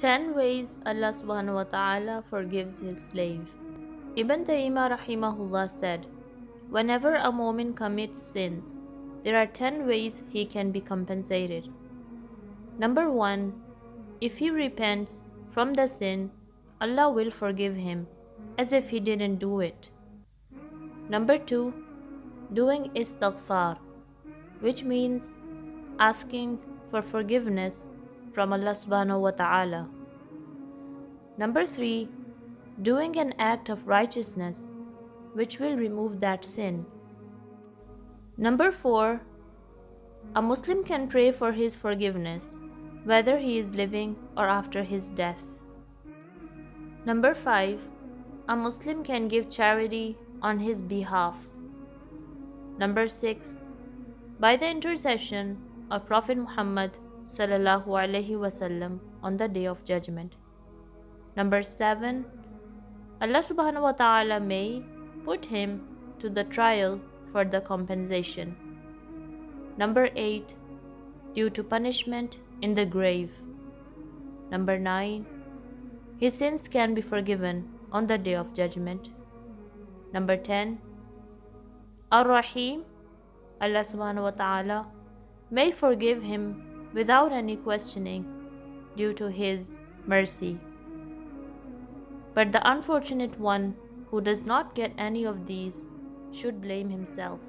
10 ways Allah subhanahu wa ta'ala forgives his slave. Ibn Taymiyyah rahimahullah said, whenever a mu'min commits sins, there are 10 ways he can be compensated. Number 1, if he repents from the sin, Allah will forgive him as if he didn't do it. Number 2, doing istighfar, which means asking for forgiveness from Allah subhanahu wa ta'ala. Number 3, doing an act of righteousness, which will remove that sin. Number 4, a Muslim can pray for his forgiveness, whether he is living or after his death. Number 5, a Muslim can give charity on his behalf. Number 6, by the intercession of Prophet Muhammad sallallahu alaihi wasallam on the Day of Judgment. Number 7, Allah subhanahu wa ta'ala may put him to the trial for the compensation. Number 8, due to punishment in the grave. Number 9, his sins can be forgiven on the Day of Judgment. Number 10, Ar-Rahim, Allah subhanahu wa ta'ala may forgive him without any questioning due to his mercy. But the unfortunate one who does not get any of these should blame himself.